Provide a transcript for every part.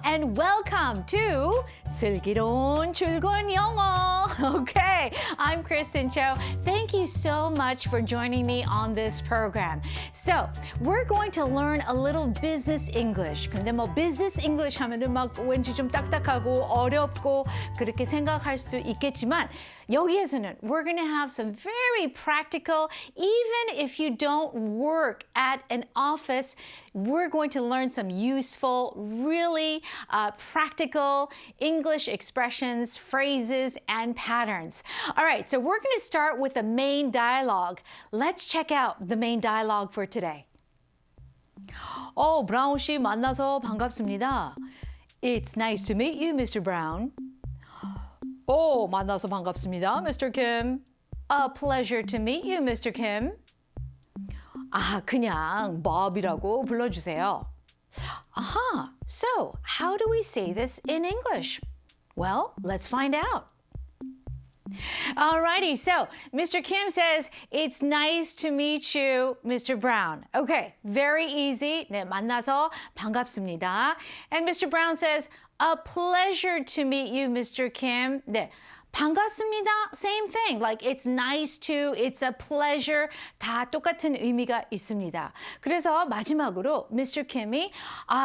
and welcome to 슬기로운 출근 영어. Okay, I'm Kristen Cho. Thank you so much for joining me on this program. So, we're going to learn a little business English. 근데 뭐 business English 하면은 막 왠지 좀 딱딱하고 어렵고 그렇게 생각할 수도 있겠지만 여기에서는 we're going to have some very practical, even if you don't work at an office, we're going to learn some useful, really practical English expressions, phrases, and patterns. All right, so we're going to start with the main dialogue. Let's check out the main dialogue for today. 브라운 씨 만나서 반갑습니다. It's nice to meet you, Mr. Brown. 만나서 반갑습니다, Mr. Kim. A pleasure to meet you, Mr. Kim. 그냥 Bob이라고 불러주세요. So how do we say this in English? Well, let's find out. Alrighty, so Mr. Kim says, it's nice to meet you, Mr. Brown. Okay, very easy. 네, 만나서 반갑습니다. And Mr. Brown says, a pleasure to meet you, Mr. Kim. 네, 반갑습니다. Same thing. Like it's nice to, it's a pleasure. 다 똑같은 의미가 있습니다. 그래서 마지막으로 Mr. Kim이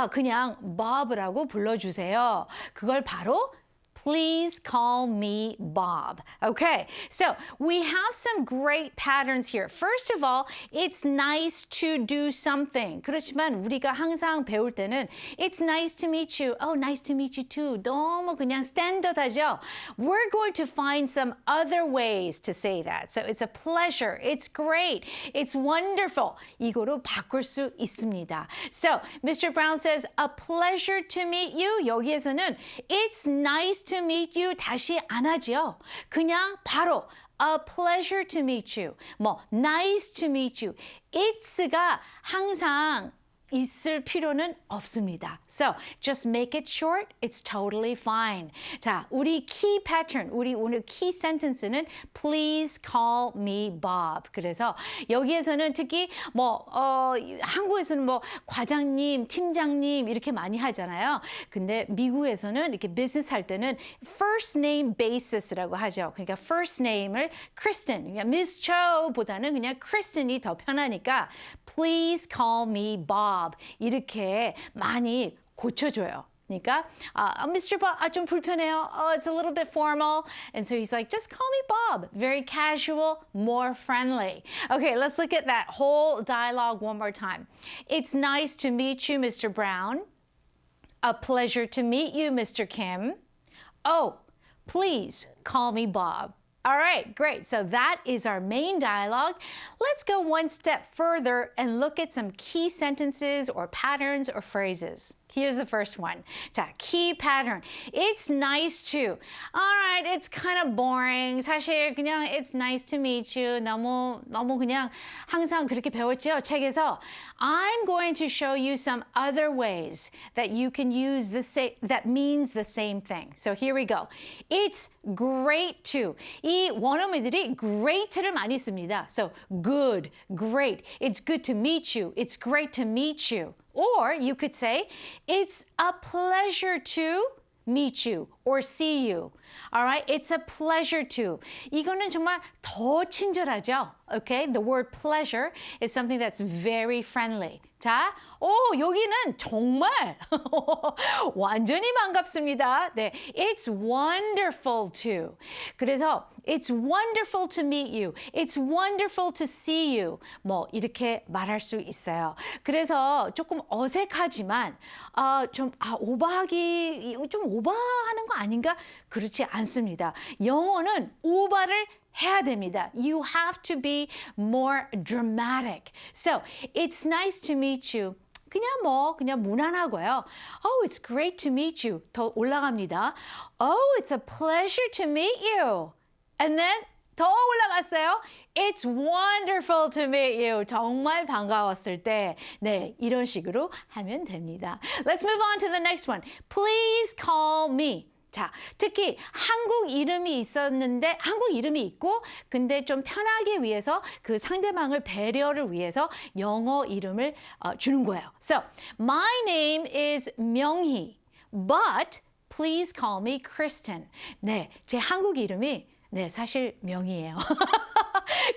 그냥 Bob라고 불러주세요. 그걸 바로 Please call me Bob. Okay, so we have some great patterns here. First of all, it's nice to do something. 그렇지만 우리가 항상 배울 때는 It's nice to meet you. Oh, nice to meet you too. 너무 그냥 스탠더드하죠? We're going to find some other ways to say that. So it's a pleasure. It's great. It's wonderful. 이거로 바꿀 수 있습니다. So Mr. Brown says, a pleasure to meet you. 여기에서는 It's nice to meet you 다시 안 하죠. 그냥 바로 a pleasure to meet you. nice to meet you. It's가 항상 있을 필요는 없습니다. So, just make it short. It's totally fine. 자, 우리 key pattern, 우리 오늘 key sentence는 Please call me Bob. 그래서 여기에서는 특히 한국에서는 과장님, 팀장님 이렇게 많이 하잖아요. 근데 미국에서는 이렇게 비즈니스 할 때는 first name basis라고 하죠. 그러니까 first name을 크리스틴, 그러니까 Miss Cho보다는 그냥 크리스틴이 더 편하니까 Please call me Bob. 이렇게 많이 고쳐줘요. 그러니까 Mr. Bob, 좀 불편해요. It's a little bit formal. And so he's like, just call me Bob. Very casual, more friendly. Okay, let's look at that whole dialogue one more time. It's nice to meet you, Mr. Brown. A pleasure to meet you, Mr. Kim. Oh, please call me Bob. All right, great. So that is our main dialogue. Let's go one step further and look at some key sentences or patterns or phrases. Here's the first one. 자, key pattern. It's nice to. All right, it's kind of boring. 사실 그냥 it's nice to meet you. 너무 그냥 항상 그렇게 배웠죠, 책에서. I'm going to show you some other ways that you can use the same, that means the same thing. So here we go. It's great to. 이 원어민들이 great를 많이 씁니다. So good, great. It's good to meet you. It's great to meet you. Or you could say, it's a pleasure to meet you or see you. All right, it's a pleasure to. 이거는 정말 더 친절하죠. Okay, the word pleasure is something that's very friendly. 자, 여기는 정말 완전히 반갑습니다. 네, it's wonderful to. 그래서 it's wonderful to meet you. It's wonderful to see you. 이렇게 말할 수 있어요. 그래서 조금 어색하지만 좀 오버하는 거 아닌가? 그렇지 않습니다. 영어는 오버를 해야 됩니다. You have to be more dramatic. So, it's nice to meet you. 그냥 무난하고요. Oh, it's great to meet you. 더 올라갑니다. Oh, it's a pleasure to meet you. And then 더 올라갔어요. It's wonderful to meet you. 정말 반가웠을 때. 네, 이런 식으로 하면 됩니다. Let's move on to the next one. Please call me. 자, 특히 한국 이름이 있었는데 한국 이름이 있고 근데 좀 편하게 위해서 그 상대방을 배려를 위해서 영어 이름을 주는 거예요. So, my name is 명희. but please call me Kristen. 네, 제 한국 이름이 네, 사실 명이에요.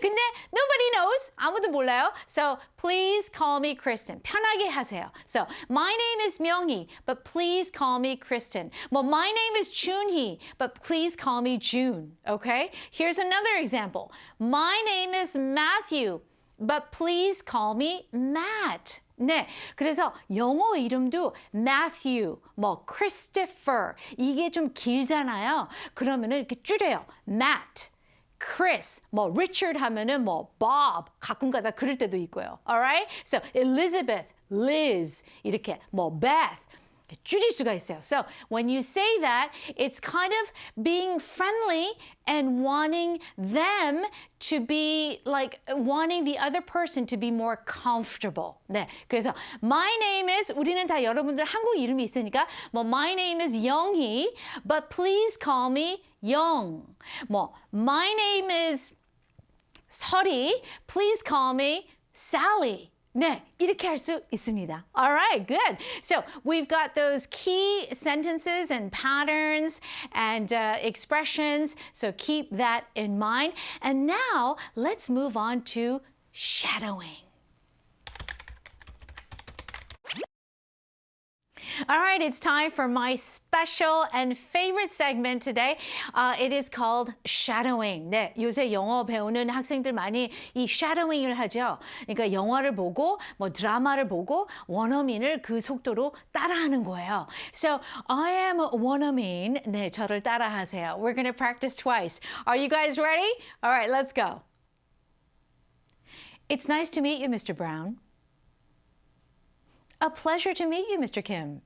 근데 nobody knows. 아무도 몰라요. So please call me Kristen. 편하게 하세요. So my name is 명희, but please call me Kristen. Well, my name is 준희, but please call me June. Okay? Here's another example. My name is Matthew, but please call me Matt. 네, 그래서 영어 이름도 Matthew, 뭐 Christopher 이게 좀 길잖아요. 그러면은 이렇게 줄여요. Matt, Chris, 뭐 Richard 하면은 뭐 Bob 가끔가다 그럴 때도 있고요. Alright? So Elizabeth, Liz 이렇게 뭐 Beth 줄일 수가 있어요. So when you say that, it's kind of being friendly and wanting them to be like wanting the other person to be more comfortable. 네, 그래서 my name is 우리는 다 여러분들 한국 이름이 있으니까 뭐 my name is 영희, but please call me 영. 뭐 my name is 설이, please call me Sally. 네, 이렇게 할 수 있습니다. All right, good. So we've got those key sentences and patterns and expressions. So keep that in mind. And now let's move on to shadowing. All right, it's time for my special and favorite segment today. It is called shadowing. 네, 요새 영어 배우는 학생들 많이 이 shadowing을 하죠. 그러니까 영화를 보고 뭐 드라마를 보고 원어민을 그 속도로 따라하는 거예요. So I am 원어민. 네, 저를 따라하세요. We're going to practice twice. Are you guys ready? All right, let's go. It's nice to meet you, Mr. Brown. A pleasure to meet you, Mr. Kim.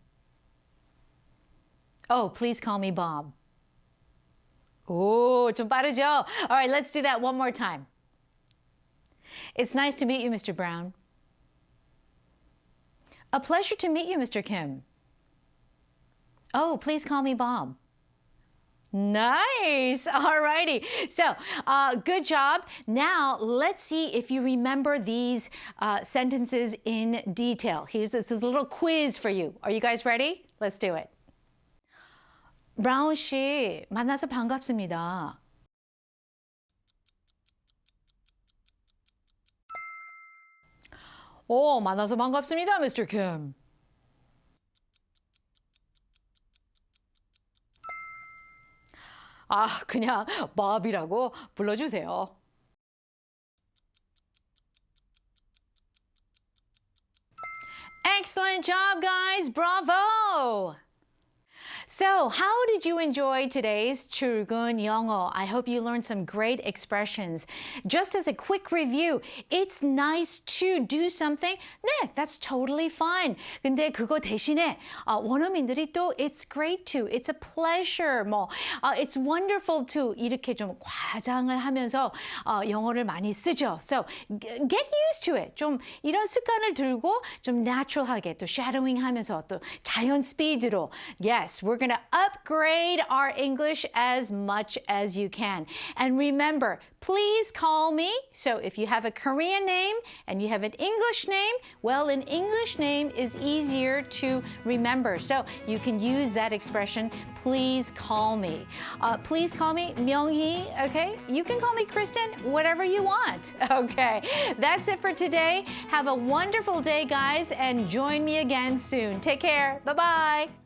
Oh, please call me Bob. Oh, 좀 빠르죠? All right, let's do that one more time. It's nice to meet you, Mr. Brown. A pleasure to meet you, Mr. Kim. Oh, please call me Bob. Nice. All righty. So, good job. Now, let's see if you remember these sentences in detail. Here's this little quiz for you. Are you guys ready? Let's do it. 브라운 씨, 만나서 반갑습니다. 만나서 반갑습니다, Mr. Kim. 그냥 Bob이라고 불러주세요. Excellent job, guys. Bravo! So, how did you enjoy today's 출근 영어? I hope you learned some great expressions. Just as a quick review, it's nice to do something. 네, that's totally fine. 근데 그거 대신에 원어민들이 또 it's great to, it's a pleasure, 뭐 it's wonderful to 이렇게 좀 과장을 하면서 영어를 많이 쓰죠. So, get used to it. 좀 이런 습관을 들고 좀 natural하게 또 shadowing 하면서 또 자연 스피드로 yes, we're going to upgrade our English as much as you can. And remember, please call me. So if you have a Korean name and you have an English name, well, an English name is easier to remember. So you can use that expression, please call me. Please call me 명희, okay? You can call me Kristen, whatever you want. Okay, that's it for today. Have a wonderful day, guys, and join me again soon. Take care. Bye-bye.